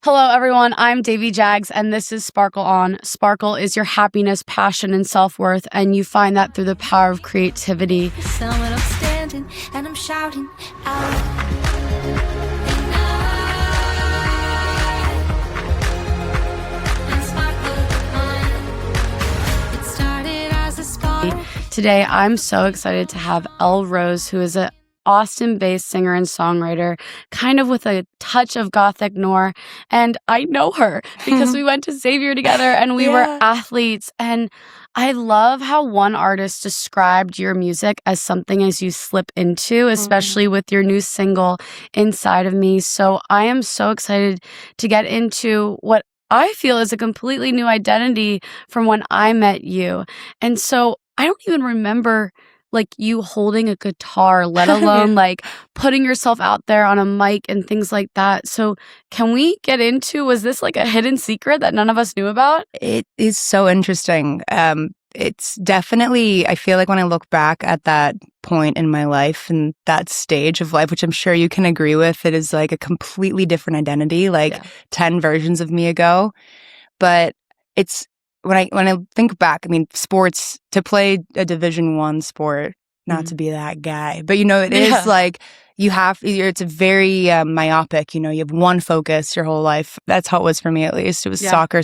Hello, everyone. I'm Davy Jags, and this is Sparkle On. Sparkle is your happiness, passion, and self-worth, and you find that through the power of creativity. Someone I'm standing and I'm shouting out. Today, I'm so excited to have Elle Rose, who is an Austin-based singer and songwriter, kind of with a touch of Gothic noir. And I know her because we went to Xavier together and we were athletes. And I love how one artist described your music as something as you slip into, especially with your new single, Inside of Me. So I am so excited to get into what I feel is a completely new identity from when I met you. And so I don't even remember like you holding a guitar, let alone like putting yourself out there on a mic and things like that. So can we get into, was this like a hidden secret that none of us knew about? It is so interesting. It's definitely, I feel like when I look back at that point in my life and that stage of life, which I'm sure you can agree with, it is like a completely different identity, like 10 versions of me ago. But it's, when I think back, I mean, sports, to play a Division I sport, not to be that guy, but you know, it is like it's a very myopic, you know, you have one focus your whole life. That's how it was for me, at least. It was soccer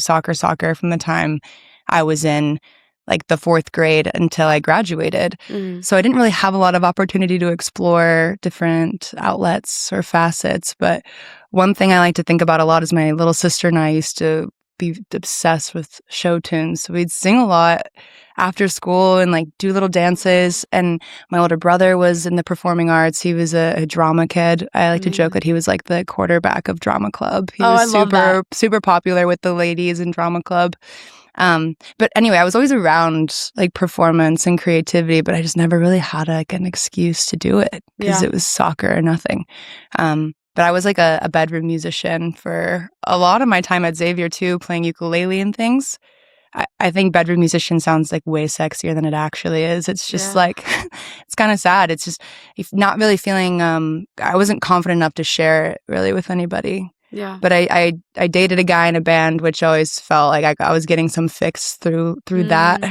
from the time I was in like the 4th grade until I graduated. So I didn't really have a lot of opportunity to explore different outlets or facets. But one thing I like to think about a lot is my little sister and I used to be obsessed with show tunes. So we'd sing a lot after school and like do little dances. And my older brother was in the performing arts. He was a drama kid. I like to joke that he was like the quarterback of drama club. He was super popular with the ladies in drama club. But anyway, I was always around like performance and creativity, but I just never really had like an excuse to do it because it was soccer or nothing. But I was like a bedroom musician for a lot of my time at Xavier too, playing ukulele and things. I think bedroom musician sounds like way sexier than it actually is. It's just like, it's kind of sad. It's just not really feeling, I wasn't confident enough to share it really with anybody. Yeah. But I dated a guy in a band, which always felt like I was getting some fix through that.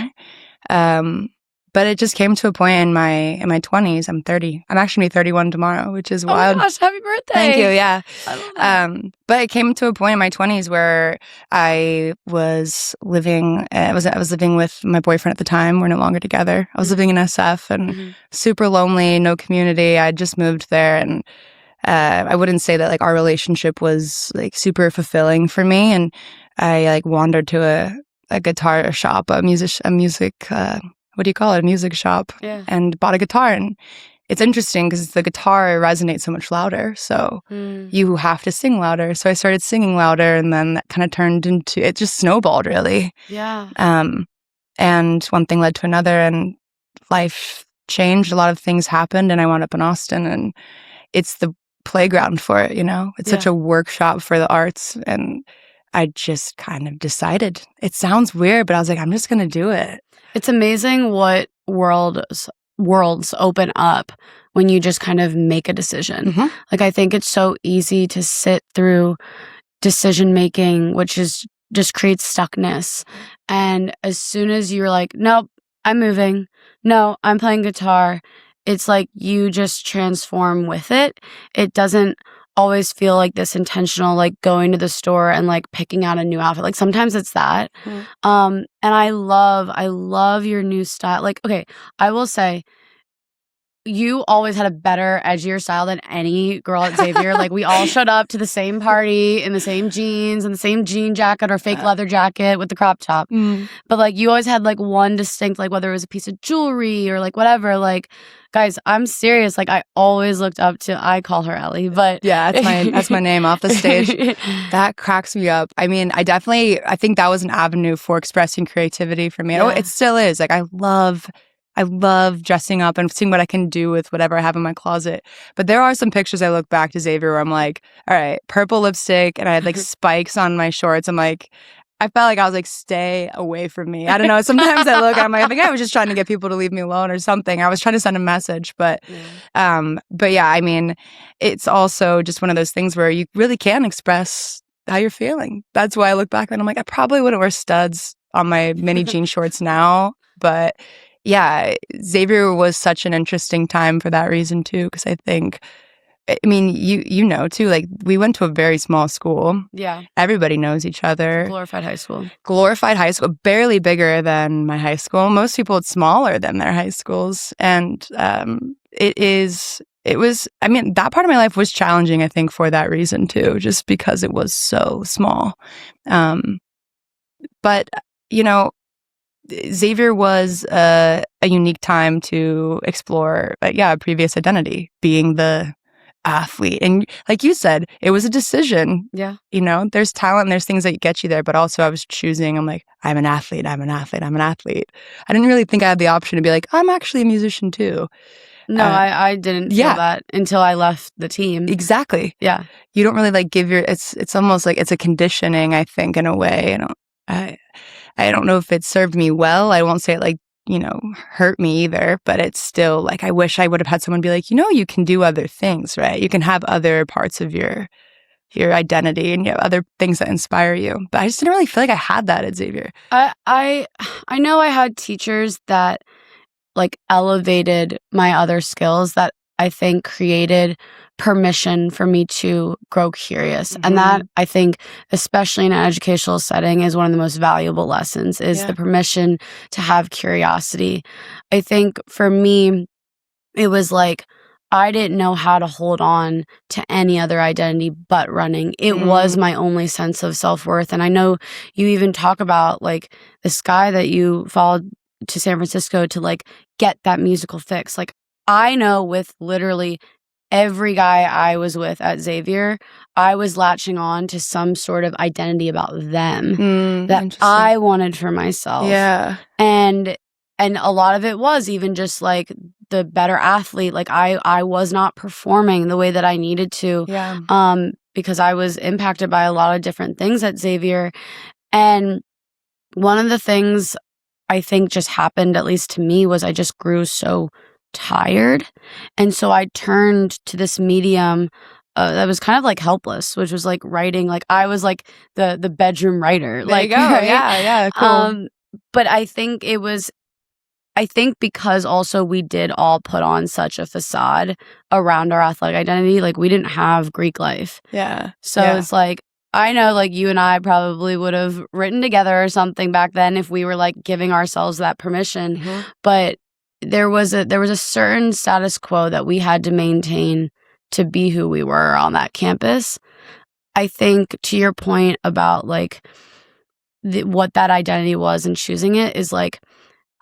But it just came to a point in my 20s. I'm 30. I'm actually 31 tomorrow, which is wild. Oh my gosh, happy birthday. Thank you, yeah. I love that. But it came to a point in my 20s where I was living I was living with my boyfriend at the time. We're no longer together. I was living in SF and super lonely, no community. I just moved there, and I wouldn't say that like our relationship was like super fulfilling for me. And I like wandered to a guitar shop, a music what do you call it? A music shop, and bought a guitar. And it's interesting because the guitar resonates so much louder. So you have to sing louder. So I started singing louder, and then that kind of turned into, it just snowballed really. Yeah. And one thing led to another, and life changed. A lot of things happened, and I wound up in Austin, and it's the playground for it, you know? It's such a workshop for the arts. And I just kind of decided, it sounds weird, but I was like, I'm just going to do it. It's amazing what worlds open up when you just kind of make a decision. Like, I think it's so easy to sit through decision making, which is just creates stuckness. And as soon as you're like, nope, I'm moving. No, I'm playing guitar. It's like you just transform with it. It doesn't always feel like this intentional, like going to the store and like picking out a new outfit. Like sometimes it's that. And I love your new style. Like, okay, I will say you always had a better, edgier style than any girl at Xavier. Like, we all showed up to the same party in the same jeans and the same jean jacket or fake leather jacket with the crop top. But like, you always had like one distinct, like whether it was a piece of jewelry or like whatever. Like, guys, I'm serious. Like, I always looked up to, I call her Ellie, but yeah, that's my name off the stage. That cracks me up. I mean, I think that was an avenue for expressing creativity for me. It still is. Like, I love dressing up and seeing what I can do with whatever I have in my closet. But there are some pictures I look back to Xavier where I'm like, all right, purple lipstick, and I had like spikes on my shorts. I'm like, I felt like I was like, stay away from me. I don't know. Sometimes I look and I'm like, I think I was just trying to get people to leave me alone or something. I was trying to send a message. But yeah, I mean, it's also just one of those things where you really can express how you're feeling. That's why I look back and I'm like, I probably wouldn't wear studs on my mini jean shorts now. But yeah, Xavier was such an interesting time for that reason too, because I think, I mean, you know too, like we went to a very small school. Yeah. Everybody knows each other. Glorified high school. Glorified high school, barely bigger than my high school. Most people, it's smaller than their high schools. And it was, I mean, that part of my life was challenging, I think, for that reason too, just because it was so small. But, you know, Xavier was a unique time to explore, a previous identity, being the athlete. And like you said, it was a decision. Yeah. You know, there's talent and there's things that get you there, but also I was choosing, I'm like, I'm an athlete. I didn't really think I had the option to be like, I'm actually a musician too. No, I didn't feel that until I left the team. Exactly. Yeah. You don't really like give it's almost like it's a conditioning, I think, in a way. I don't know if it served me well. I won't say it like, you know, hurt me either, but it's still like, I wish I would have had someone be like, you know, you can do other things, right? You can have other parts of your identity and you have other things that inspire you. But I just didn't really feel like I had that at Xavier. I know I had teachers that like elevated my other skills that I think created permission for me to grow curious. And that, I think, especially in an educational setting, is one of the most valuable lessons, is the permission to have curiosity. I think for me, it was like, I didn't know how to hold on to any other identity but running. It was my only sense of self-worth. And I know you even talk about like this guy that you followed to San Francisco to like get that musical fix. Like, I know with literally every guy I was with at Xavier, I was latching on to some sort of identity about them that I wanted for myself. Yeah. And a lot of it was even just like the better athlete. Like I was not performing the way that I needed to. Yeah. Because I was impacted by a lot of different things at Xavier. And one of the things I think just happened, at least to me, was I just grew so tired. And so I turned to this medium that was kind of like helpless, which was like writing. Like I was like the bedroom writer. There you go. Right? Yeah, cool. But I think because also we did all put on such a facade around our athletic identity, like we didn't have Greek life. Yeah. So it's like, I know like you and I probably would have written together or something back then if we were like giving ourselves that permission. But there was a certain status quo that we had to maintain to be who we were on that campus. I think to your point about like what that identity was and choosing it is like,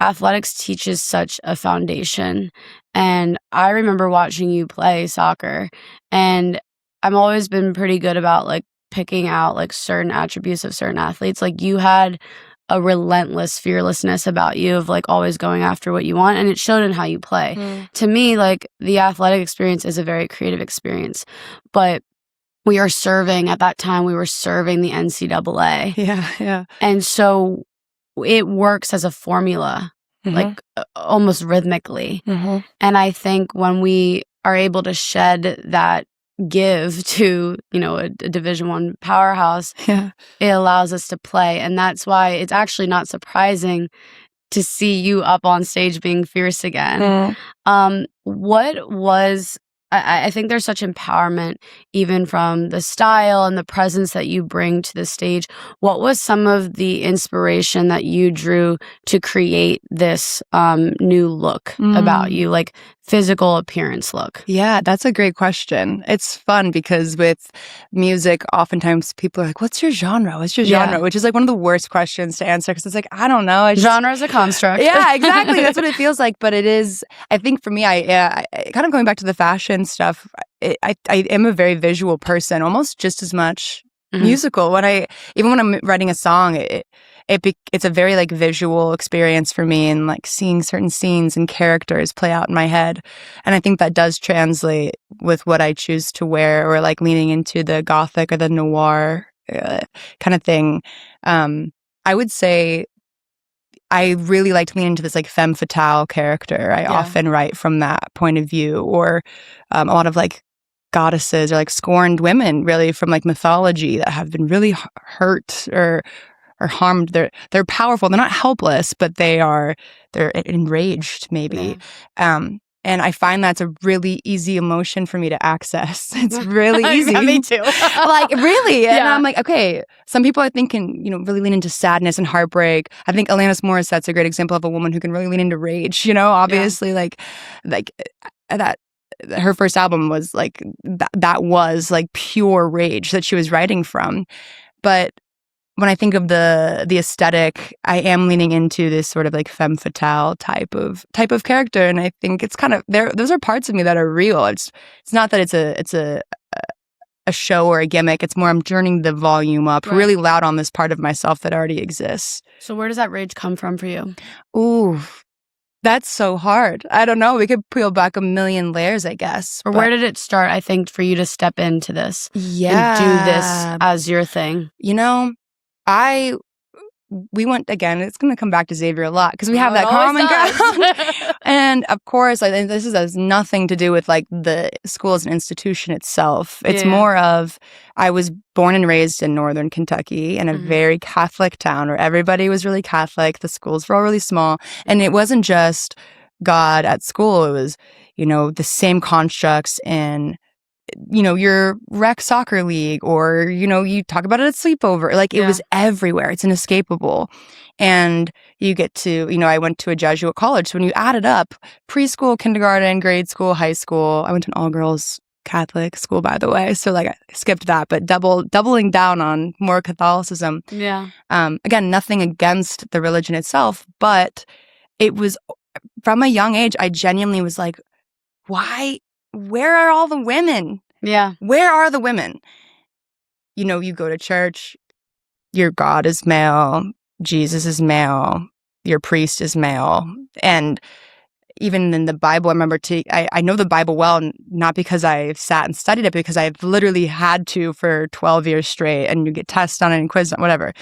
athletics teaches such a foundation. And I remember watching you play soccer, and I've always been pretty good about like picking out like certain attributes of certain athletes. Like you had a relentless fearlessness about you of like always going after what you want, and it showed in how you play. To me, like the athletic experience is a very creative experience, but we are serving at that time, we were serving the NCAA. Yeah. And so it works as a formula, like almost rhythmically. And I think when we are able to shed that give to, you know, a Division I powerhouse, it allows us to play. And that's why it's actually not surprising to see you up on stage being fierce again. What was, I think there's such empowerment even from the style and the presence that you bring to the stage. What was some of the inspiration that you drew to create this new look about you, like physical appearance look? Yeah, that's a great question. It's fun because with music, oftentimes people are like, what's your genre? What's your genre? Which is like one of the worst questions to answer because it's like, I don't know. Genre is a construct. Yeah, exactly. That's what it feels like. But it is, I think for me, I kind of going back to the fashion stuff, I am a very visual person, almost just as much musical. Even when I'm writing a song, it's a very like visual experience for me, and like seeing certain scenes and characters play out in my head. And I think that does translate with what I choose to wear, or like leaning into the Gothic or the noir kind of thing. I would say I really like to lean into this like femme fatale character. I often write from that point of view, or a lot of like goddesses or like scorned women really from like mythology that have been really hurt or harmed. They're powerful. They're not helpless, but they're enraged maybe. Yeah. And I find that's a really easy emotion for me to access. It's really easy. Yeah, me too. Like, really? And Yeah. I'm like, okay, some people I think can, really lean into sadness and heartbreak. I think Alanis Morissette's a great example of a woman who can really lean into rage, obviously, like that. Her first album was like, that was like pure rage that she was writing from. But when I think of the aesthetic, I am leaning into this sort of like femme fatale type of character, and I think it's kind of there. Those are parts of me that are real. It's not that it's a show or a gimmick. It's more I'm turning the volume up really loud on this part of myself that already exists. So where does that rage come from for you? Ooh, that's so hard. I don't know. We could peel back a million layers, I guess. Or where did it start? I think for you to step into this, and do this as your thing. We went again. It's going to come back to Xavier a lot because we have that common ground. And of course, this has nothing to do with like the school as an institution itself. It's more of I was born and raised in northern Kentucky in a very Catholic town where everybody was really Catholic. The schools were all really small, and it wasn't just God at school. It was the same constructs in your rec soccer league, or, you talk about it at sleepover. Like, it was everywhere. It's inescapable. And you get to, I went to a Jesuit college. So when you add it up, preschool, kindergarten, grade school, high school, I went to an all-girls Catholic school, by the way. So, like, I skipped that, but doubling down on more Catholicism. Yeah. Again, nothing against the religion itself, but it was, from a young age, I genuinely was like, why? Where are all the women? Yeah. Where are the women? You go to church, your God is male, Jesus is male, your priest is male. And even in the Bible, I remember I know the Bible well, not because I've sat and studied it, because I've literally had to for 12 years straight, and you get tested on it and quizzed on whatever.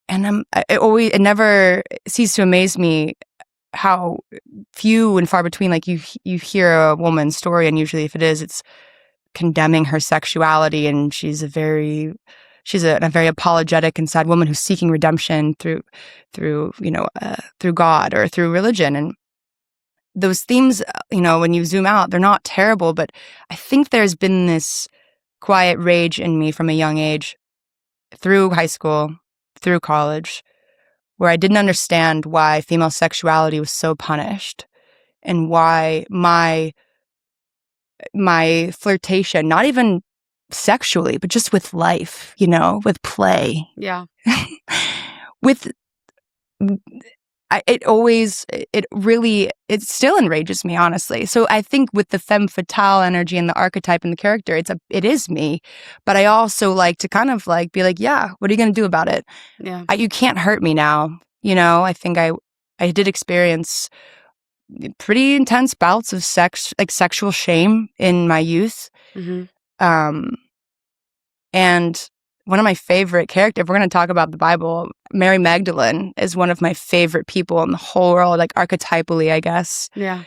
And it never ceased to amaze me how few and far between, like, you hear a woman's story, and usually if it is, it's condemning her sexuality, and she's a very apologetic and sad woman who's seeking redemption through God or through religion. And those themes, when you zoom out, they're not terrible, but I think there's been this quiet rage in me from a young age, through high school, through college, where I didn't understand why female sexuality was so punished, and why my flirtation, not even sexually, but just with life, with play. Yeah. It still enrages me, honestly. So I think with the femme fatale energy and the archetype and the character, it is me. But I also like to kind of like be like, yeah, what are you going to do about it? Yeah. You can't hurt me now. I think I did experience pretty intense bouts of sexual shame in my youth. Mm-hmm. And one of my favorite characters, if we're going to talk about the Bible, Mary Magdalene is one of my favorite people in the whole world, like archetypally, I guess. Yeah.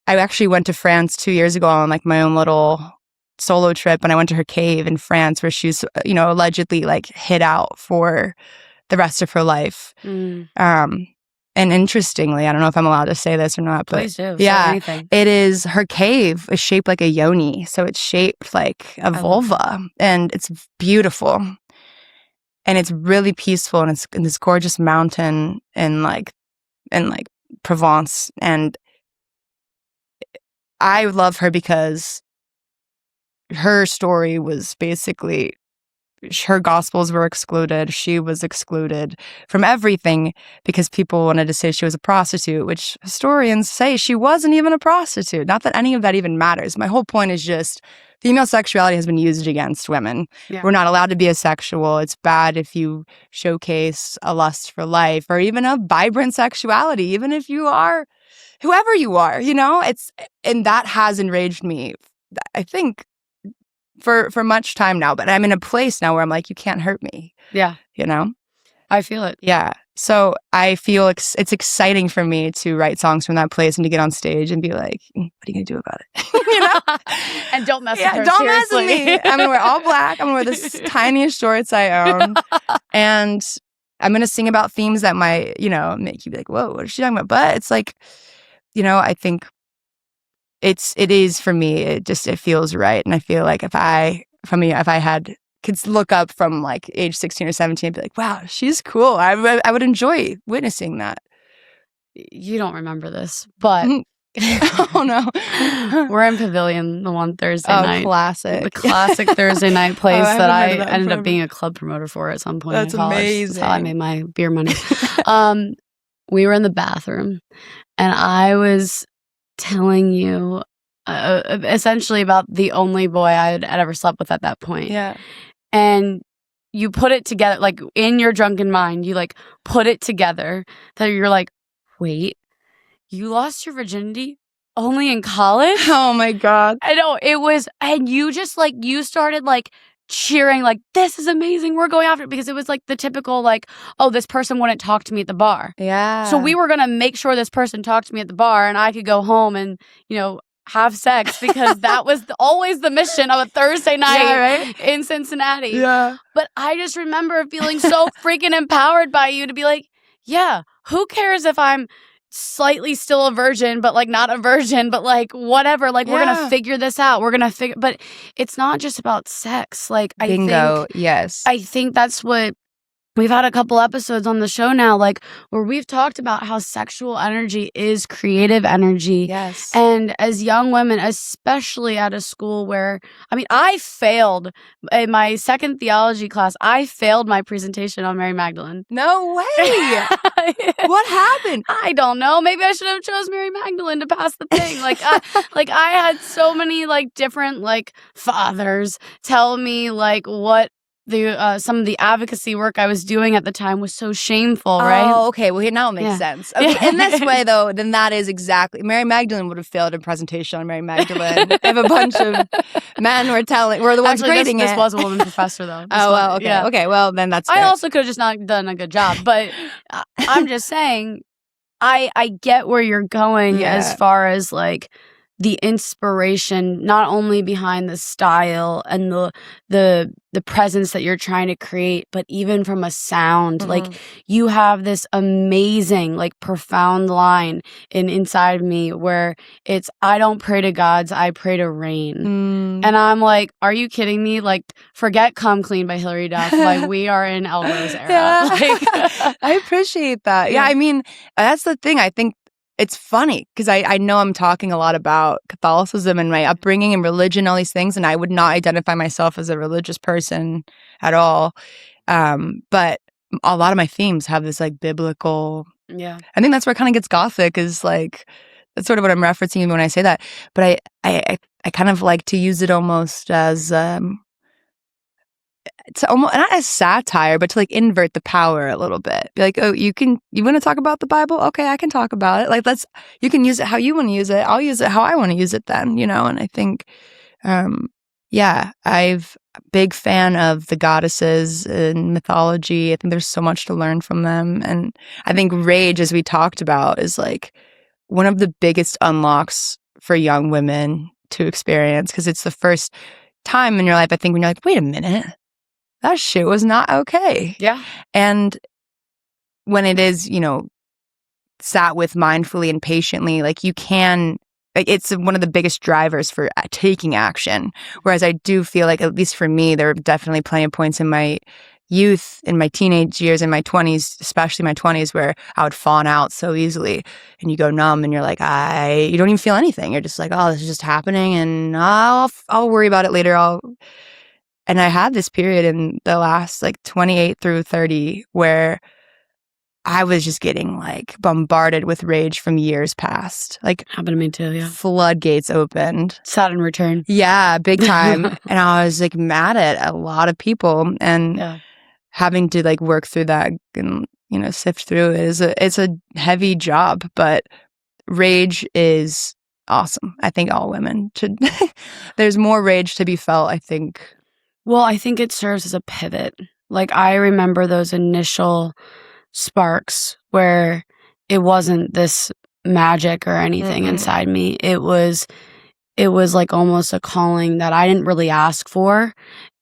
I actually went to France 2 years ago on like my own little solo trip, and I went to her cave in France where she's, allegedly like hid out for the rest of her life. Mm. And interestingly, I don't know if I'm allowed to say this or not, but please do. yeah, it is, her cave is shaped like a yoni. So it's shaped like a vulva, and it's beautiful, and it's really peaceful, and it's in this gorgeous mountain in like Provence. And I love her because her story was basically, her gospels were excluded. She was excluded from everything because people wanted to say she was a prostitute, which historians say she wasn't even a prostitute. Not that any of that even matters. My whole point is just female sexuality has been used against women. Yeah. We're not allowed to be asexual. It's bad if you showcase a lust for life or even a vibrant sexuality, even if you are whoever you are, and that has enraged me, I think, for much time now. But I'm in a place now where I'm like, you can't hurt me. Yeah. I feel it. Yeah. So I feel it's exciting for me to write songs from that place and to get on stage and be like, what are you going to do about it? You know? And don't mess with her, don't seriously. mess with me. I'm going to wear all black. I'm going to wear the tiniest shorts I own. And I'm going to sing about themes that might, make you be like, whoa, what is she talking about? But it's like, I think it is for me, it feels right. And I feel like if I had kids look up from like age 16 or 17 and be like, wow, she's cool. I would enjoy witnessing that. You don't remember this, but oh no. We're in Pavilion the one Thursday night. Classic. The classic Thursday night place that I that ended up being a club promoter for at some point in college. Amazing. That's how I made my beer money. We were in the bathroom and I was telling you essentially about the only boy I'd ever slept with at that point. Yeah. And you put it together, like in your drunken mind, you like put it together that you're like, wait, you lost your virginity only in college? Oh my God. I know, it was, and you just like, you started like cheering, like, this is amazing, we're going after it, because it was like the typical like, oh, this person wouldn't talk to me at the bar. Yeah. So we were gonna make sure this person talked to me at the bar and I could go home and, have sex, because that was always the mission of a Thursday night in Cincinnati. Yeah. But I just remember feeling so freaking empowered by you to be like, yeah, who cares if I'm slightly still a virgin, but like not a virgin, but like whatever, like we're gonna figure this out. We're gonna figure, but it's not just about sex. Like Bingo, yes. I think that's what we've had a couple episodes on the show now, like where we've talked about how sexual energy is creative energy. Yes. And as young women, especially at a school where, I failed in my second theology class, I failed my presentation on Mary Magdalene. No way. What happened? I don't know. Maybe I should have chose Mary Magdalene to pass the thing. I had so many like different like fathers tell me like what some of the advocacy work I was doing at the time was so shameful, right? Oh, okay. Well, now it makes sense. Okay, in this way, though, then that is exactly... Mary Magdalene would have failed a presentation on Mary Magdalene if a bunch of men were the ones grading it. This was a woman professor, though. Okay. Yeah. Okay, well, then that's fair. I also could have just not done a good job, but I'm just saying, I get where you're going as far as, like, the inspiration, not only behind the style and the presence that you're trying to create, but even from a sound. Mm-hmm. Like you have this amazing, like profound line inside me where it's, I don't pray to gods, I pray to rain. Mm. And I'm like, are you kidding me? Like, forget Come Clean by Hilary Duff. Like, we are in Elrose era. Yeah. Like, I appreciate that. Yeah, I mean, that's the thing. I think it's funny because I know I'm talking a lot about Catholicism and my upbringing and religion, all these things, and I would not identify myself as a religious person at all. But a lot of my themes have this like biblical. Yeah, I think that's where it kind of gets Gothic, is like that's sort of what I'm referencing when I say that. But I kind of like to use it almost as to almost not as satire, but to like invert the power a little bit. Be like, oh, you want to talk about the Bible? Okay, I can talk about it. Like, you can use it how you want to use it. I'll use it how I want to use it then, And I think, I'm a big fan of the goddesses in mythology. I think there's so much to learn from them. And I think rage, as we talked about, is like one of the biggest unlocks for young women to experience, because it's the first time in your life, I think, when you're like, wait a minute, that shit was not okay. Yeah. And when it is, sat with mindfully and patiently, like you can, like it's one of the biggest drivers for taking action. Whereas I do feel like, at least for me, there are definitely plenty of points in my youth, in my teenage years, in my 20s, especially my 20s, where I would fawn out so easily, and you go numb and you're like, you don't even feel anything. You're just like, oh, this is just happening and I'll worry about it later. And I had this period in the last like 28 through 30 where I was just getting like bombarded with rage from years past. Like, happened to me too, yeah. Floodgates opened. Saturn return. Yeah, big time. And I was like mad at a lot of people, and having to like work through that and, sift through it it's a heavy job, but rage is awesome. I think all women should. There's more rage to be felt, I think. Well, I think it serves as a pivot. Like, I remember those initial sparks where it wasn't this magic or anything inside me. It was like almost a calling that I didn't really ask for,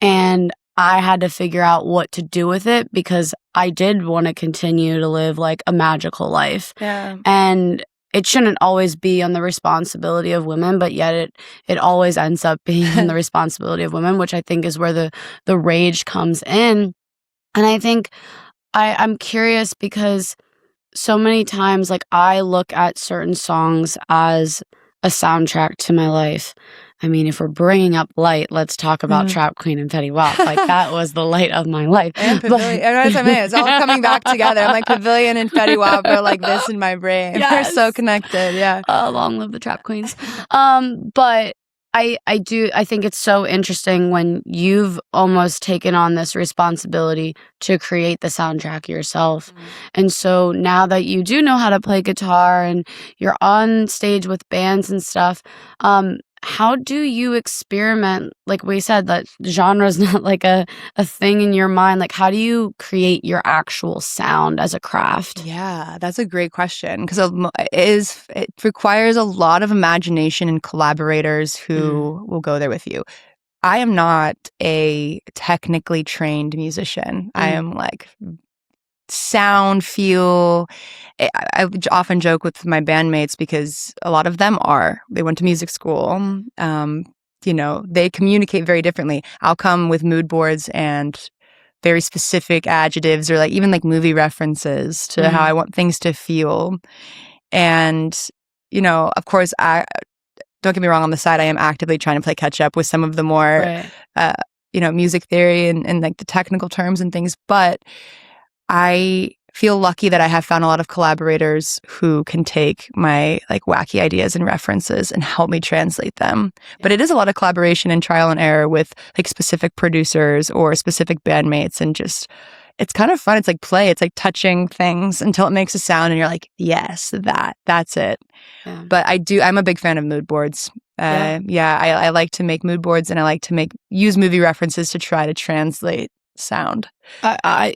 and I had to figure out what to do with it because I did want to continue to live like a magical life. Yeah. And it shouldn't always be on the responsibility of women, but yet it always ends up being on the responsibility of women, which I think is where the rage comes in. And I think I'm curious because so many times, like, I look at certain songs as a soundtrack to my life. I mean, if we're bringing up light, let's talk about Trap Queen and Fetty Wap. Like, that was the light of my life. And Pavilion. As I mean, it's all coming back together. I'm like, Pavilion and Fetty Wap are like this in my brain. They're so connected. Yeah. Long live the Trap Queens. But I think it's so interesting when you've almost taken on this responsibility to create the soundtrack yourself. And so now that you do know how to play guitar and you're on stage with bands and stuff, how do you experiment? Like we said, that genre is not like a thing in your mind. Like, how do you create your actual sound as a craft? Yeah, that's a great question because it requires a lot of imagination and collaborators who will go there with you. I am not a technically trained musician. I am like sound, feel. I often joke with my bandmates because a lot of them they went to music school. They communicate very differently. I'll come with mood boards and very specific adjectives or like even like movie references to how I want things to feel. And, of course, don't get me wrong, on the side, I am actively trying to play catch up with some of the more, music theory and like the technical terms and things. But I feel lucky that I have found a lot of collaborators who can take my like wacky ideas and references and help me translate them. But it is a lot of collaboration and trial and error with like specific producers or specific bandmates, and just it's kind of fun. It's like play. It's like touching things until it makes a sound and you're like, yes, that's it. Yeah. But I'm a big fan of mood boards. I like to make mood boards, and I like to use movie references to try to translate sound. I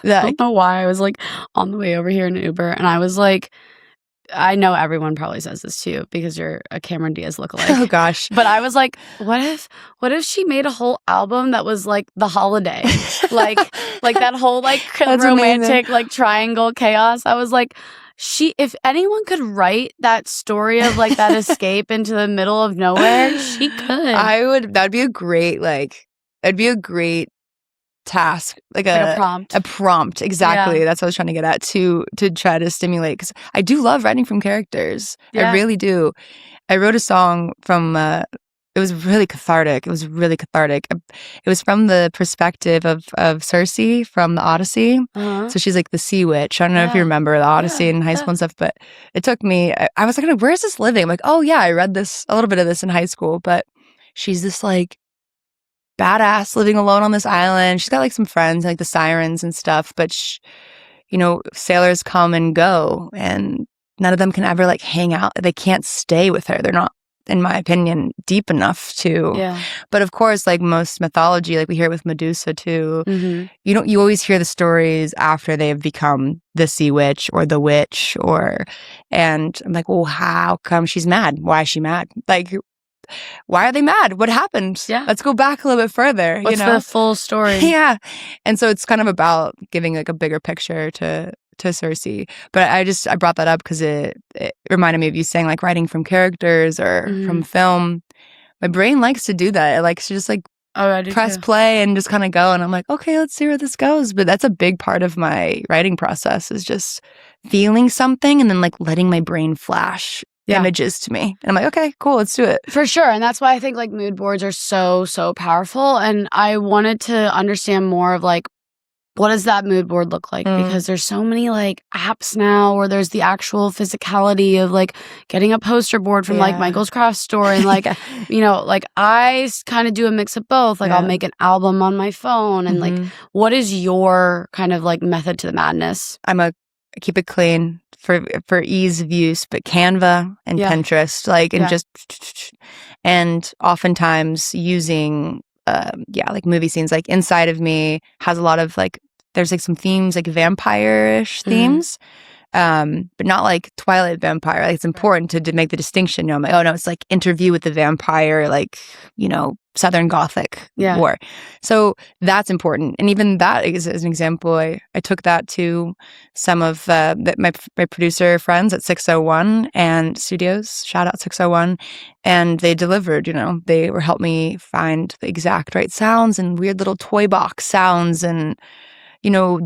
don't know why I was like on the way over here in Uber, and I was like, I know everyone probably says this to you because you're a Cameron Diaz lookalike. Oh gosh. But I was like, what if she made a whole album that was like The Holiday? like that whole like romantic like triangle chaos. I was like, if anyone could write that story of like that escape into the middle of nowhere, she could. That'd be a great task, like a prompt. Exactly. That's what I was trying to get at, to try to stimulate, because I do love writing from characters. I really do. I wrote a song from it was really cathartic. It was from the perspective of Circe from the Odyssey. So she's like the sea witch. I don't know if you remember the Odyssey in high school and stuff, but it took me, I was like, where is this living? I'm like, oh yeah, I read a little bit of this in high school, but she's this like badass living alone on this island. She's got like some friends, like the sirens and stuff, but sailors come and go, and none of them can ever like hang out. They can't stay with her. They're not, in my opinion, deep enough to. Yeah. But of course, like most mythology, like we hear it with Medusa too. You always hear the stories after they have become the sea witch or the witch, and I'm like, well, how come she's mad? Why is she mad? Like, why are they mad? What happened? Yeah. Let's go back a little bit further. What's the full story? Yeah. And so it's kind of about giving like a bigger picture to Circe. But I brought that up because it reminded me of you saying like writing from characters or from film. My brain likes to do that. It likes to just like press play and just kind of go. And I'm like, okay, let's see where this goes. But that's a big part of my writing process, is just feeling something and then like letting my brain flash images to me. And I'm like, okay, cool, let's do it. For sure. And that's why I think like mood boards are so, so powerful. And I wanted to understand more of like, what does that mood board look like? Because there's so many like apps now where there's the actual physicality of like getting a poster board from like Michael's craft store. And like, like I kind of do a mix of both. Like I'll make an album on my phone. And like, what is your kind of like method to the madness? I keep it clean for ease of use, but Canva and Pinterest, like, and just, and oftentimes using like movie scenes. Like Inside of Me has a lot of like, there's like some themes, like vampire-ish themes. But not like Twilight vampire. Like it's important to make the distinction. You know, I'm like, oh no, it's like Interview with the Vampire, like, you know, Southern Gothic war. So that's important. And even that is an example. I took that to some of my producer friends at 601 and Studios. Shout out 601. And they delivered, you know, they were helped me find the exact right sounds and weird little toy box sounds and, you know,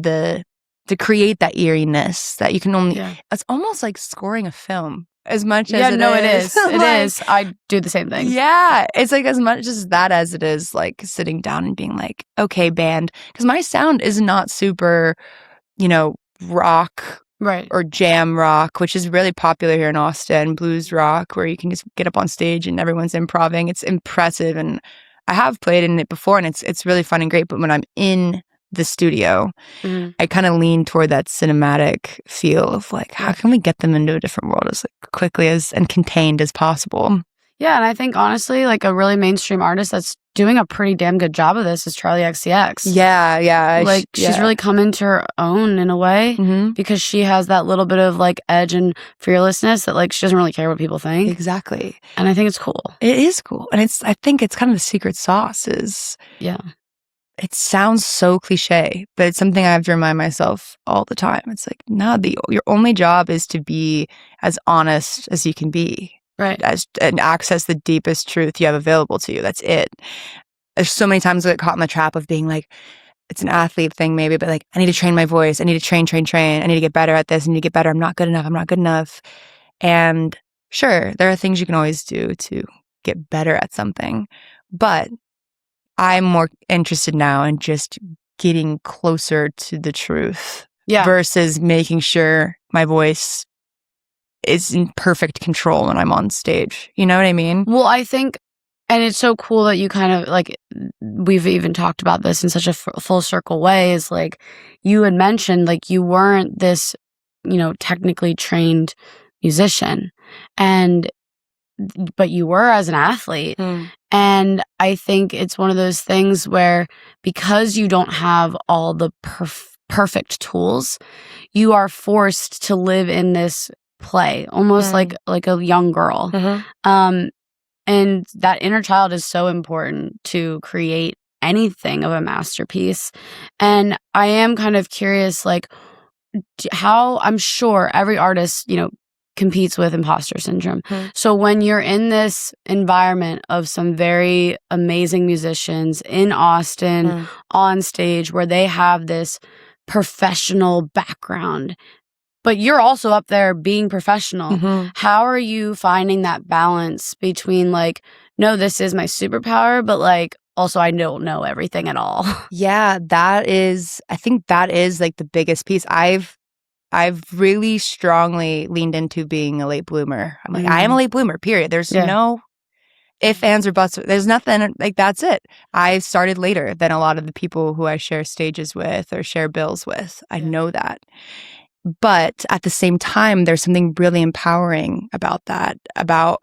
to create that eeriness that you can only, it's almost like scoring a film as much as it is. It like, is. I do the same thing. Yeah. It's like as much as that as it is like sitting down and being like, okay, band. Because my sound is not super, you know, rock or jam rock, which is really popular here in Austin, blues rock, where you can just get up on stage and everyone's improvising. It's impressive. And I have played in it before and it's really fun and great. But when I'm in the studio, I kind of lean toward that cinematic feel of like, how can we get them into a different world as like, quickly as and contained as possible? Yeah, and I think honestly, like a really mainstream artist that's doing a pretty damn good job of this is Charlie XCX. Yeah. Like she's really come into her own in a way because she has that little bit of like edge and fearlessness that like she doesn't really care what people think. Exactly. And I think it's cool. It is cool. And I think it's kind of the secret sauce is it sounds so cliche, but it's something I have to remind myself all the time. It's like, no, your only job is to be as honest as you can be. Right. And access the deepest truth you have available to you. That's it. There's so many times I get caught in the trap of being like, it's an athlete thing maybe, but like, I need to train my voice. I need to train. I need to get better at this. I need to get better. I'm not good enough. And sure, there are things you can always do to get better at something. But I'm more interested now in just getting closer to the truth versus making sure my voice is in perfect control when I'm on stage. You know what I mean? Well, I think, and it's so cool that you kind of like, we've even talked about this in such a full circle way, is like you had mentioned like you weren't this, you know, technically trained musician but you were as an athlete. And I think it's one of those things where because you don't have all the perfect tools, you are forced to live in this play, almost like a young girl. And that inner child is so important to create anything of a masterpiece. And I am kind of curious, like how I'm sure every artist, you know, competes with imposter syndrome. So when you're in this environment of some very amazing musicians in Austin on stage where they have this professional background, but you're also up there being professional, how are you finding that balance between like, no, this is my superpower, but like also I don't know everything at all? Yeah, I think that is like the biggest piece. I've really strongly leaned into being a late bloomer. I'm like, I am a late bloomer, period. There's no ifs, ands, or buts. There's nothing, like, that's it. I started later than a lot of the people who I share stages with or share bills with. I know that. But at the same time, there's something really empowering about that, about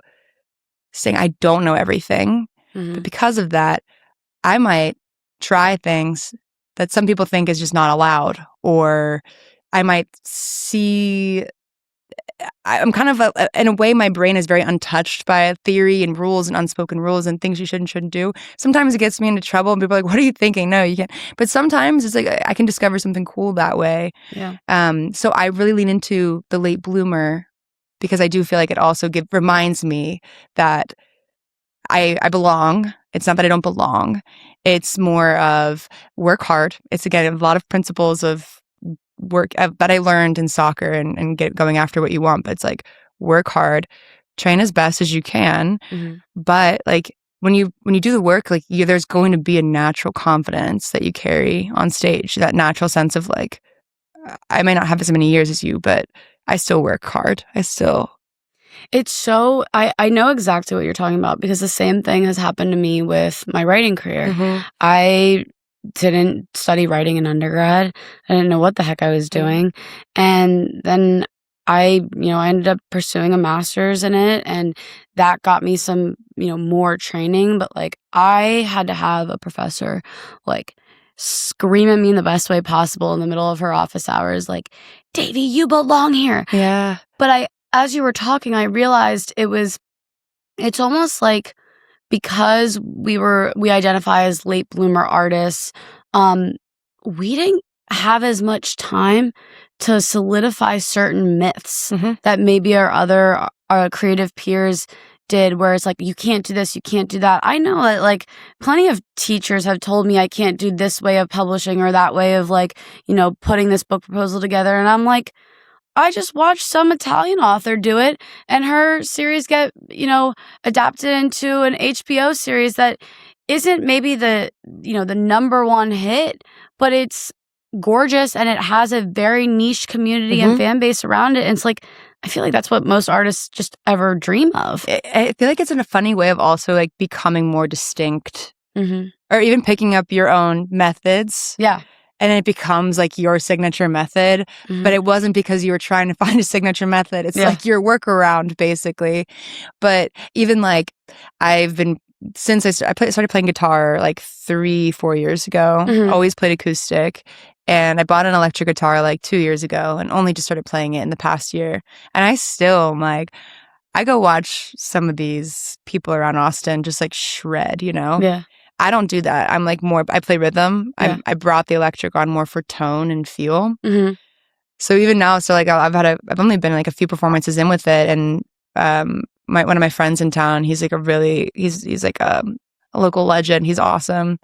saying, I don't know everything. But because of that, I might try things that some people think is just not allowed, or I might see, I'm kind of, in a way, my brain is very untouched by theory and rules and unspoken rules and things you should and shouldn't do. Sometimes it gets me into trouble and people are like, what are you thinking? No, you can't. But sometimes it's like, I can discover something cool that way. So I really lean into the late bloomer because I do feel like it also reminds me that I belong. It's not that I don't belong. It's more of work hard. It's, again, a lot of principles of work that I learned in soccer and going after what you want. But it's like, work hard, train as best as you can. But like when you do the work, like there's going to be a natural confidence that you carry on stage, that natural sense of like, I may not have as many years as you, but I still work hard. It's so, I know exactly what you're talking about because the same thing has happened to me with my writing career. I didn't study writing in undergrad. I didn't know what the heck I was doing. And then I ended up pursuing a master's in it, and that got me some, more training. But like, I had to have a professor like scream at me in the best way possible in the middle of her office hours, like, Davy, you belong here. Yeah. But as you were talking, I realized it's almost like, because we identify as late bloomer artists, we didn't have as much time to solidify certain myths that maybe our creative peers did, where it's like, you can't do this, you can't do that. I know that like plenty of teachers have told me I can't do this way of publishing or that way of like, putting this book proposal together. And I'm like, I just watched some Italian author do it, and her series get, adapted into an HBO series that isn't maybe the number one hit, but it's gorgeous and it has a very niche community and fan base around it. And it's like, I feel like that's what most artists just ever dream of. I feel like it's in a funny way of also like becoming more distinct, or even picking up your own methods. Yeah. And it becomes like your signature method, but it wasn't because you were trying to find a signature method. It's like your workaround, basically. But even like since I started playing guitar like 3-4 years ago, always played acoustic. And I bought an electric guitar like 2 years ago and only just started playing it in the past year. And I still am like, I go watch some of these people around Austin just like shred, Yeah. I don't do that. I'm like more, I play rhythm. Yeah. I brought the electric on more for tone and feel. So even now, so like I've only been like a few performances in with it. And one of my friends in town, he's like he's like a local legend. He's awesome.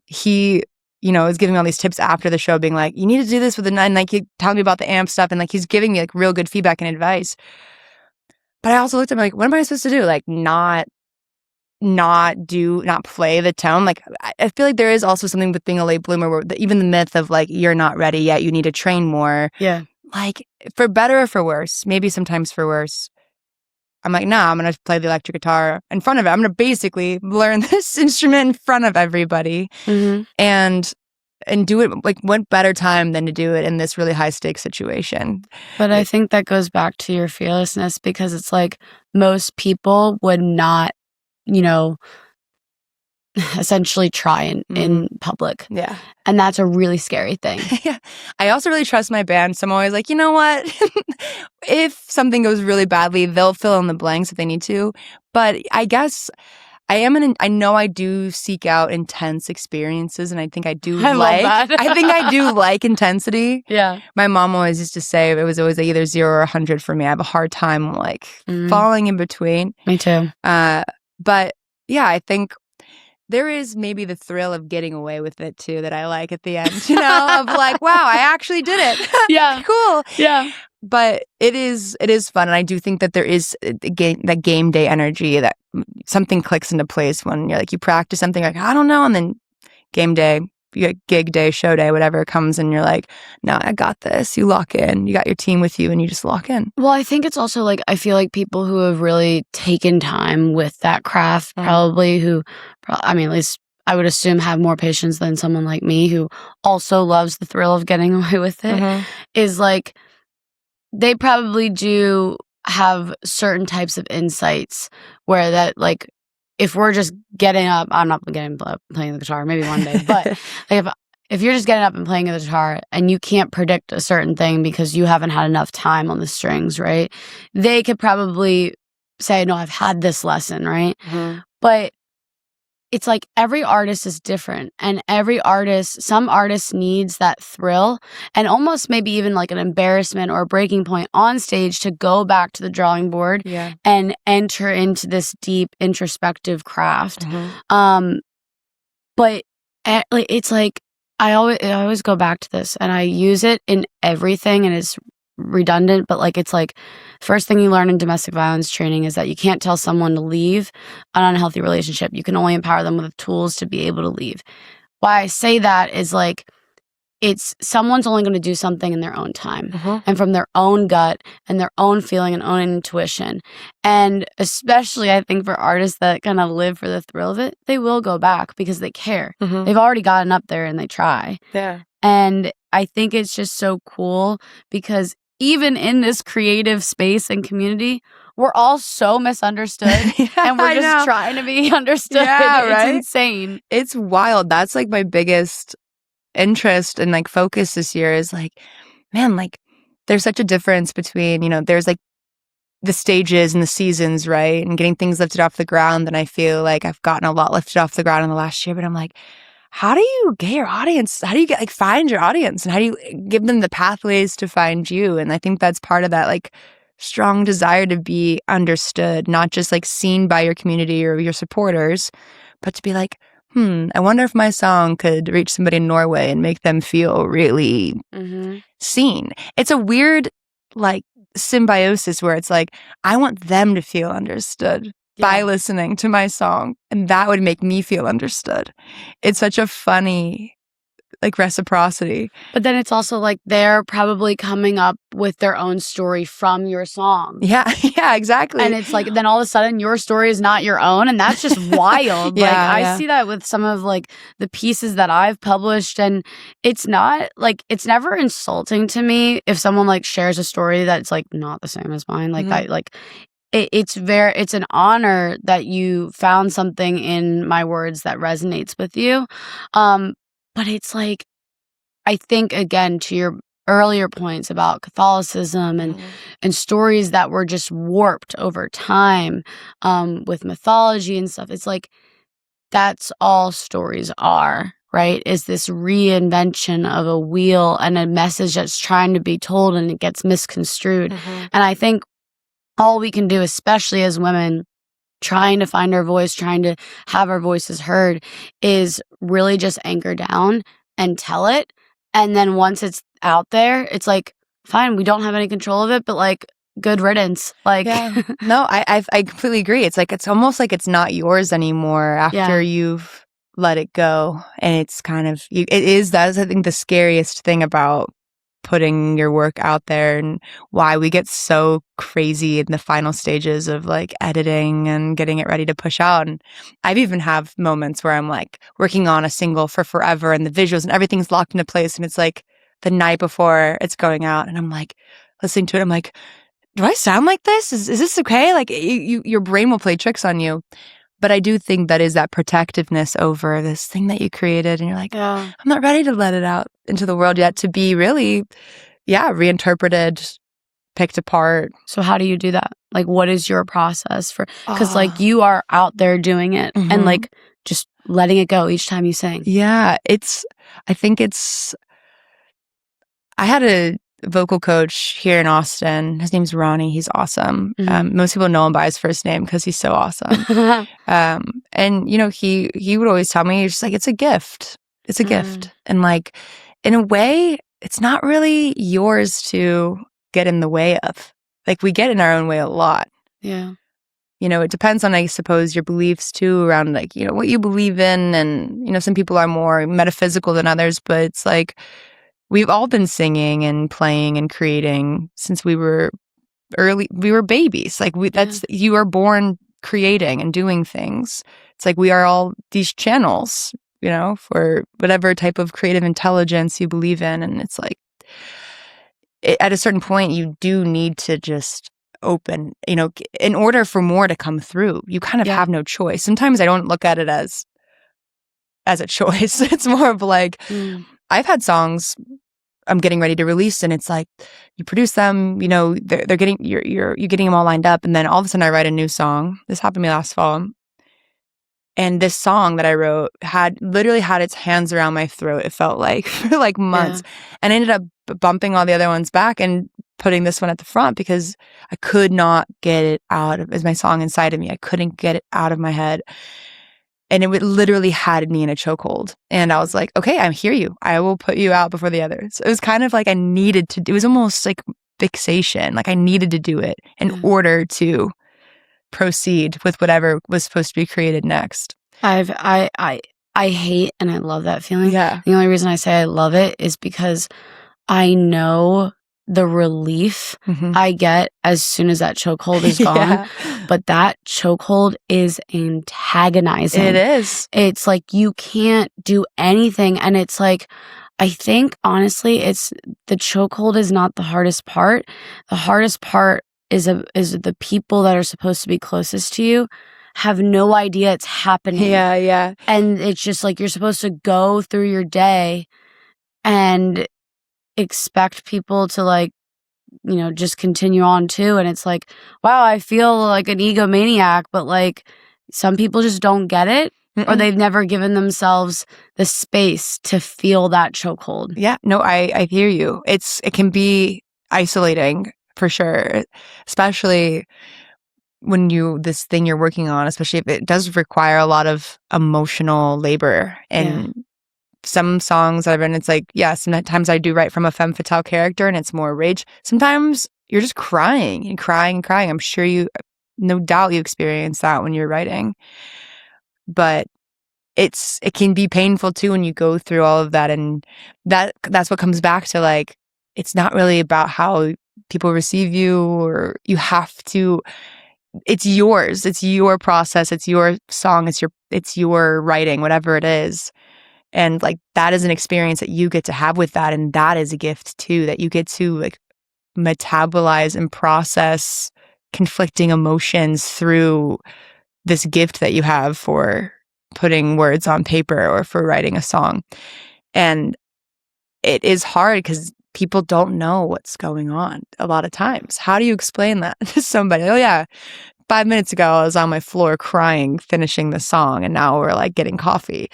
He, is giving me all these tips after the show, being like, you need to do this with the nine, like he telling me about the amp stuff. And like, he's giving me like real good feedback and advice. But I also looked at him like, what am I supposed to do? Like not play the tone. Like I feel like there is also something with being a late bloomer where even the myth of like, you're not ready yet, you need to train more. Yeah. Like for better or for worse, maybe sometimes for worse, I'm like, nah, I'm going to play the electric guitar in front of it. I'm going to basically learn this instrument in front of everybody and do it. Like, what better time than to do it in this really high stakes situation? But I think that goes back to your fearlessness, because it's like most people would not, essentially try in public. Yeah. And that's a really scary thing. Yeah. I also really trust my band. So I'm always like, you know what? If something goes really badly, they'll fill in the blanks if they need to. But I guess I know I do seek out intense experiences, and I think I do love that. I think I do like intensity. Yeah. My mom always used to say it was always either 0 or 100 for me. I have a hard time like falling in between. Me too. But yeah, I think there is maybe the thrill of getting away with it too that I like at the end, of like, wow, I actually did it. Yeah. Cool. Yeah. But it is fun, and I do think that there is that game day energy, that something clicks into place when you're like, you practice something, like, I don't know, and then game day, you get gig day, show day, whatever comes, and you're like, no, I got this. You lock in. You got your team with you, and you just lock in. Well, I think it's also like, I feel like people who have really taken time with that craft, probably at least I would assume have more patience than someone like me who also loves the thrill of getting away with it, is like, they probably do have certain types of insights where that, like, if we're just getting up, I'm not getting up playing the guitar, maybe one day, but like if you're just getting up and playing the guitar and you can't predict a certain thing because you haven't had enough time on the strings, right? They could probably say, no, I've had this lesson, right? But it's like every artist is different, and some artists needs that thrill and almost maybe even like an embarrassment or a breaking point on stage to go back to the drawing board and enter into this deep introspective craft. But it's like, I always go back to this, and I use it in everything, and it's redundant, but like, it's like, first thing you learn in domestic violence training is that you can't tell someone to leave an unhealthy relationship. You can only empower them with the tools to be able to leave. Why I say that is like, it's someone's only going to do something in their own time and from their own gut and their own feeling and own intuition. And especially, I think, for artists that kind of live for the thrill of it, they will go back because they care. They've already gotten up there and they try. Yeah. And I think it's just so cool because even in this creative space and community, we're all so misunderstood and we're just trying to be understood. Yeah, right? It's insane. It's wild. That's like my biggest interest and like focus this year is like, man, like there's such a difference between, there's like the stages and the seasons, right? And getting things lifted off the ground. And I feel like I've gotten a lot lifted off the ground in the last year, but I'm like, how do you get your audience? How do you find your audience? And how do you give them the pathways to find you? And I think that's part of that, like, strong desire to be understood, not just like seen by your community or your supporters, but to be like, I wonder if my song could reach somebody in Norway and make them feel really seen. It's a weird, like, symbiosis where it's like, I want them to feel understood by listening to my song, and that would make me feel understood. It's such a funny, like, reciprocity. But then it's also like they're probably coming up with their own story from your song. Yeah, exactly. And it's like, then all of a sudden your story is not your own, and that's just wild. I see that with some of like the pieces that I've published, and it's not like, it's never insulting to me if someone like shares a story that's like not the same as mine. Like that, like it's an honor that you found something in my words that resonates with you. But it's like, I think, again, to your earlier points about Catholicism and stories that were just warped over time with mythology and stuff. It's like, that's all stories are, right? Is this reinvention of a wheel and a message that's trying to be told and it gets misconstrued. And I think all we can do, especially as women, trying to find our voice, trying to have our voices heard, is really just anchor down and tell it. And then once it's out there, it's like, fine, we don't have any control of it, but like, good riddance. Like, no, I completely agree. It's like, it's almost like it's not yours anymore after you've let it go. And it's kind of, that is, I think, the scariest thing about putting your work out there, and why we get so crazy in the final stages of like editing and getting it ready to push out. And I've even have moments where I'm like working on a single for forever and the visuals and everything's locked into place, and it's like the night before it's going out and I'm like listening to it, I'm like, do I sound like this? Is this okay? Like your brain will play tricks on you. But I do think that is that protectiveness over this thing that you created. And you're like, I'm not ready to let it out into the world yet to be really, reinterpreted, picked apart. So how do you do that? Like, what is your process for, because like you are out there doing it and like just letting it go each time you sing. Yeah, I had a vocal coach here in Austin. His name's Ronnie. He's awesome. Most people know him by his first name because he's so awesome. And he would always tell me, just like, it's a gift. It's a gift. And like, in a way, it's not really yours to get in the way of. Like, we get in our own way a lot. Yeah. It depends on, I suppose, your beliefs too, around like, what you believe in. And, some people are more metaphysical than others, but it's like, we've all been singing and playing and creating since we were babies. Like, you are born creating and doing things. It's like, we are all these channels, for whatever type of creative intelligence you believe in. And it's like, at a certain point, you do need to just open, in order for more to come through. You kind of have no choice. Sometimes I don't look at it as a choice. It's more of like, I've had songs I'm getting ready to release, and it's like, you produce them, they're getting, you're getting them all lined up, and then all of a sudden I write a new song. This happened to me last fall, and this song that I wrote literally had its hands around my throat. It felt like for like months, and I ended up bumping all the other ones back and putting this one at the front because I could not get it out as my song inside of me. I couldn't get it out of my head. And it literally had me in a chokehold. And I was like, okay, I hear you. I will put you out before the others. It was kind of like I needed to do, it was almost like fixation. Like I needed to do it in order to proceed with whatever was supposed to be created next. I hate and I love that feeling. Yeah. The only reason I say I love it is because I know the relief I get as soon as that chokehold is gone. But that chokehold is antagonizing. It is. It's like you can't do anything. And it's like, I think honestly, it's the chokehold is not the hardest part. The hardest part is the people that are supposed to be closest to you have no idea it's happening. Yeah. And it's just like you're supposed to go through your day and expect people to like, just continue on too. And it's like, wow, I feel like an egomaniac, but like some people just don't get it. Or they've never given themselves the space to feel that chokehold. Yeah, no, I hear you. It can be isolating for sure, especially when this thing you're working on, especially if it does require a lot of emotional labor. And some songs that I've written, it's like, sometimes I do write from a femme fatale character and it's more rage. Sometimes you're just crying and crying and crying. I'm sure no doubt you experience that when you're writing. But it can be painful too when you go through all of that, and that's what comes back to like, it's not really about how people receive you, or you have to. It's yours. It's your process. It's your song. It's your writing, whatever it is. And like that is an experience that you get to have with that, and that is a gift too, that you get to like metabolize and process conflicting emotions through this gift that you have for putting words on paper or for writing a song. And it is hard because people don't know what's going on a lot of times. How do you explain that to somebody? Oh yeah, 5 minutes ago I was on my floor crying finishing the song, and now we're like getting coffee.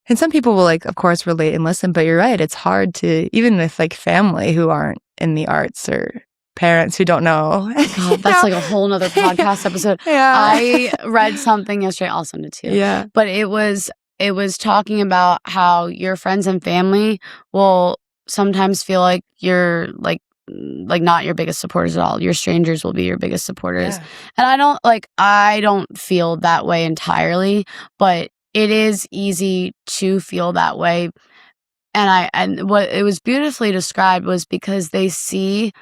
And some people will like, of course, relate and listen, but you're right, it's hard to, even with like family who aren't in the arts or parents who don't know. God, that's like a whole nother podcast episode. Yeah. I read something yesterday. I'll send it to you. Yeah. But it was talking about how your friends and family will sometimes feel like you're like not your biggest supporters at all. Your strangers will be your biggest supporters. Yeah. And I don't feel that way entirely, but it is easy to feel that way. And what it was beautifully described was because they see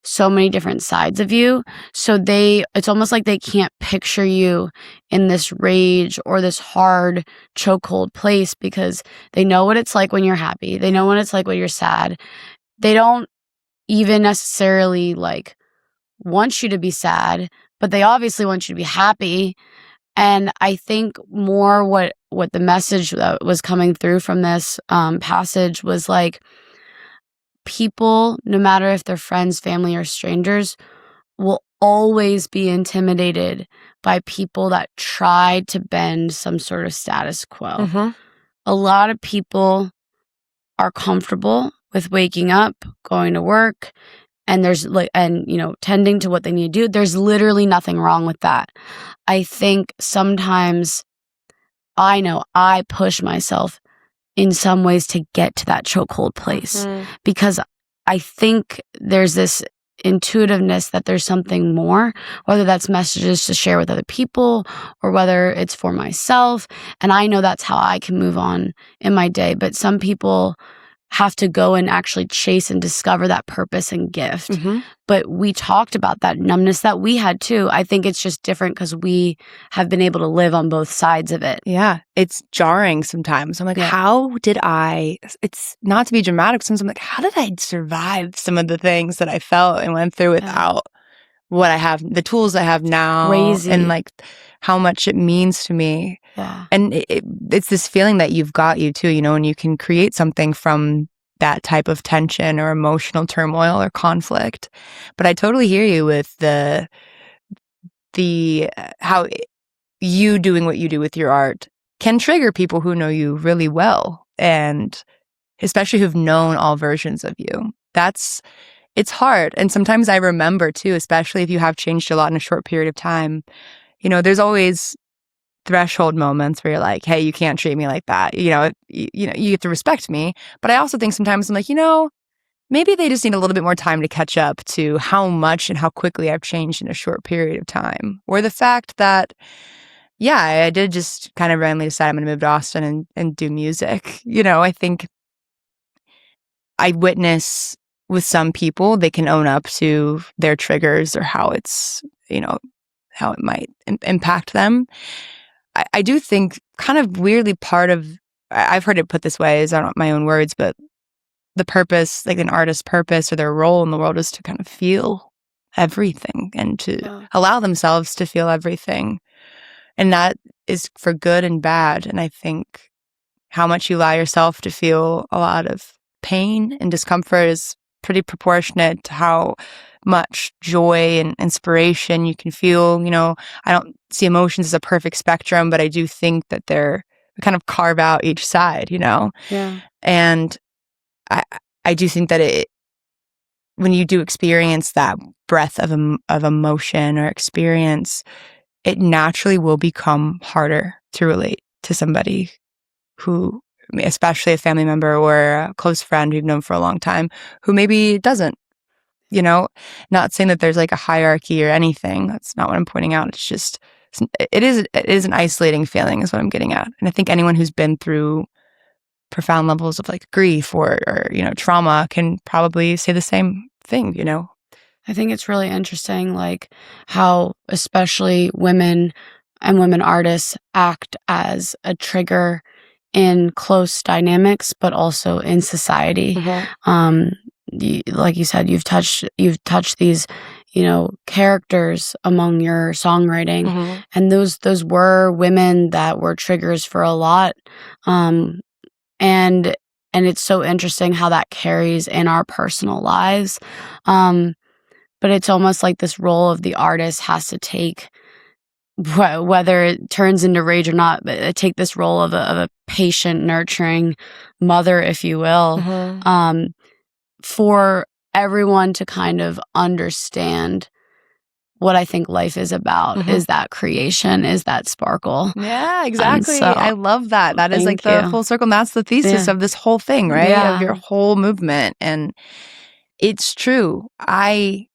so many different sides of you. So it's almost like they can't picture you in this rage or this hard chokehold place, because they know what it's like when you're happy. They know what it's like when you're sad. They don't even necessarily like want you to be sad, but they obviously want you to be happy. And I think more what the message that was coming through from this passage was like, people, no matter if they're friends, family, or strangers, will always be intimidated by people that try to bend some sort of status quo. Mm-hmm. A lot of people are comfortable with waking up, going to work, and tending to what they need to do. There's literally nothing wrong with that. I think sometimes I know I push myself in some ways to get to that chokehold place, because I think there's this intuitiveness that there's something more, whether that's messages to share with other people or whether it's for myself. And I know that's how I can move on in my day. But some people have to go and actually chase and discover that purpose and gift. Mm-hmm. But we talked about that numbness that we had too. I think it's just different because we have been able to live on both sides of it. Yeah, it's jarring sometimes. I'm like, how did it's not to be dramatic, sometimes I'm like, how did I survive some of the things that I felt and went through without what I have, the tools I have now, Crazy. And like how much it means to me. Yeah. And it's this feeling that you've got you too, and you can create something from that type of tension or emotional turmoil or conflict. But I totally hear you with the how you doing what you do with your art can trigger people who know you really well, and especially who've known all versions of you. It's hard. And sometimes I remember too, especially if you have changed a lot in a short period of time, there's always threshold moments where you're like, hey, you can't treat me like that. You have to respect me. But I also think sometimes I'm like, maybe they just need a little bit more time to catch up to how much and how quickly I've changed in a short period of time. Or the fact that, I did just kind of randomly decide I'm going to move to Austin and do music. I think I witness with some people, they can own up to their triggers or how it's, how it might impact them. I do think kind of weirdly part of, I've heard it put this way, is not my own words, but the purpose, like an artist's purpose or their role in the world is to kind of feel everything and to allow themselves to feel everything. And that is for good and bad. And I think how much you allow yourself to feel a lot of pain and discomfort is pretty proportionate to how much joy and inspiration you can feel. You know, I don't see emotions as a perfect spectrum, but I do think that they're kind of carve out each side, you know? Yeah. And I do think that when you do experience that breadth of emotion or experience, it naturally will become harder to relate to somebody who, especially a family member or a close friend you've known for a long time, who maybe doesn't, you know, not saying that there's like a hierarchy or anything. That's not what I'm pointing out. It's just, it is an isolating feeling is what I'm getting at. And I think anyone who's been through profound levels of like grief or you know, trauma can probably say the same thing, you know? I think it's really interesting, like how especially women and women artists act as a trigger in close dynamics, but also in society. Like you said, you've touched these, you know, characters among your songwriting, and those were women that were triggers for a lot. And it's so interesting how that carries in our personal lives. But it's almost like this role of the artist has to take, whether it turns into rage or not, but take this role of a patient, nurturing mother, if you will, for everyone to kind of understand what I think life is about, is that creation, is that sparkle. Yeah, exactly. So, I love that. That is like the full circle. And that's the thesis of this whole thing, right? Yeah. Of your whole movement. And it's true. I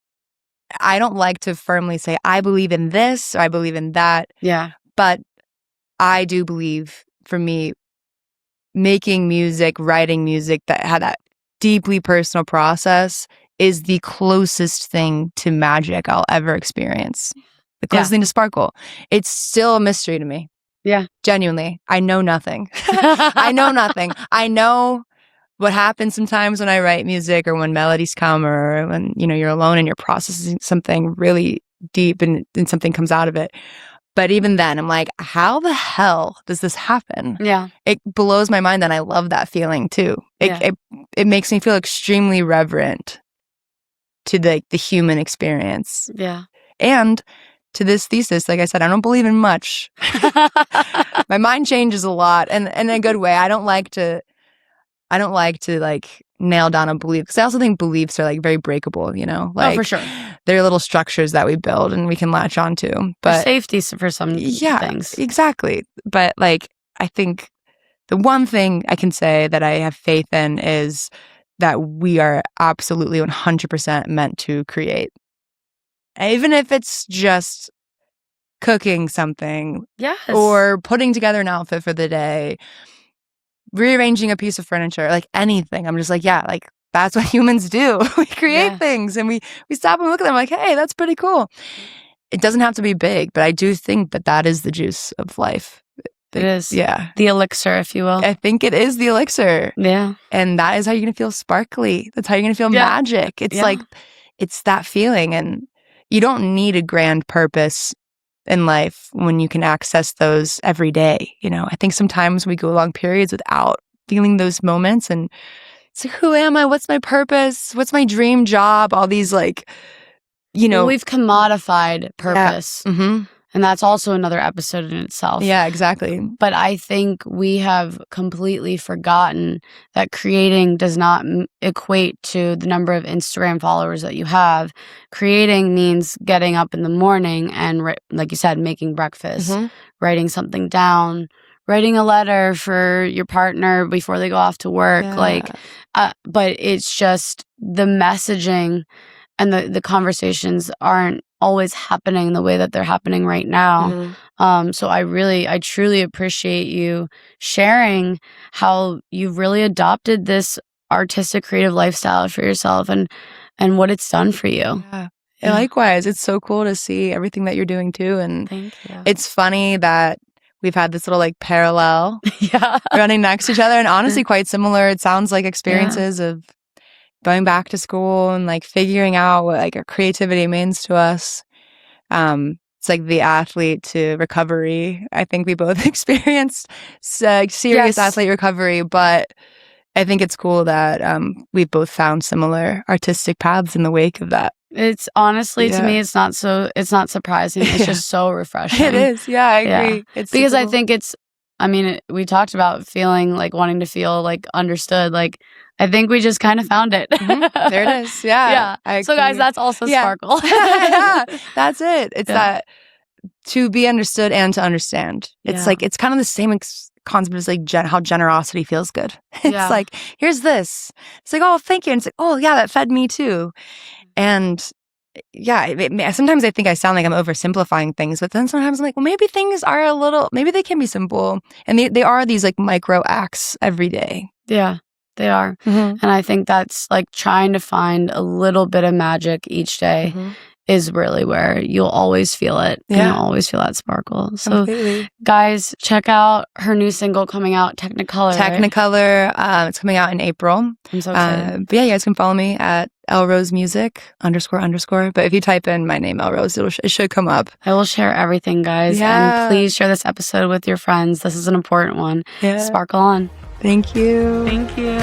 don't like to firmly say, I believe in this or I believe in that. Yeah. But I do believe, for me, making music, writing music that had that deeply personal process is the closest thing to magic I'll ever experience. The closest thing to sparkle. It's still a mystery to me. Yeah. Genuinely. I know nothing. I know nothing. I know what happens sometimes when I write music or when melodies come or when, you know, you're alone and you're processing something really deep and something comes out of it. But even then, I'm like, how the hell does this happen? Yeah. It blows my mind, and I love that feeling too. It makes me feel extremely reverent to the human experience. Yeah. And to this thesis, like I said, I don't believe in much. My mind changes a lot, and in a good way. I don't like to like nail down a belief, because I also think beliefs are like very breakable, you know? Like, for sure. They're little structures that we build and we can latch onto. But safety for some things. Exactly. But like, I think the one thing I can say that I have faith in is that we are absolutely 100% meant to create. Even if it's just cooking something. Yes. Or putting together an outfit for the day, rearranging a piece of furniture, like anything. I'm just like, yeah, like that's what humans do. We create things and we stop and look at them like, hey, that's pretty cool. It doesn't have to be big, but I do think that is the juice of life. It is. Yeah. The elixir, if you will. I think it is the elixir. Yeah. And that is how you're going to feel sparkly. That's how you're going to feel magic. It's like, it's that feeling. And you don't need a grand purpose in life when you can access those every day. You know, I think sometimes we go long periods without feeling those moments. And it's like, who am I? What's my purpose? What's my dream job? All these like, you know. Well, we've commodified purpose. Yeah. Mm-hmm. And that's also another episode in itself. Yeah, exactly. But I think we have completely forgotten that creating does not equate to the number of Instagram followers that you have. Creating means getting up in the morning and, like you said, making breakfast, writing something down, writing a letter for your partner before they go off to work. But it's just the messaging and the conversations aren't always happening the way that they're happening right now. So I truly appreciate you sharing how you've really adopted this artistic creative lifestyle for yourself and what it's done for you. Yeah. Likewise, it's so cool to see everything that you're doing too. And thank you. It's funny that we've had this little like parallel Yeah. running next to each other, and honestly quite similar. It sounds like experiences of going back to school and like figuring out what like our creativity means to us. It's like the athlete to recovery. I think we both experienced serious athlete recovery, but I think it's cool that we've both found similar artistic paths in the wake of that. It's honestly, to me, it's not surprising. It's just so refreshing. It is. Yeah, I agree. It's because cool. I think we talked about feeling like wanting to feel like understood. Like, I think we just kind of found it. There it is. Yeah. Yeah. So guys, that's also Sparkle. Yeah, that's it. It's that to be understood and to understand. It's like, it's kind of the same concept as like how generosity feels good. It's like, here's this. It's like, oh, thank you. And it's like, oh yeah, that fed me too. And sometimes I think I sound like I'm oversimplifying things, but then sometimes I'm like, well, maybe things are maybe they can be simple. And they are these like micro acts every day. Yeah, they are. And I think that's like trying to find a little bit of magic each day is really where you'll always feel it. Yeah. And you'll always feel that sparkle. So guys, check out her new single coming out, Technicolor. Technicolor. It's coming out in April. I'm so excited. But yeah, you guys can follow me at @LRoseMusic __. But if you type in my name, Elrose, it should come up. I will share everything, guys. Yeah. And please share this episode with your friends. This is an important one. Yeah. Sparkle on. Thank you. Thank you.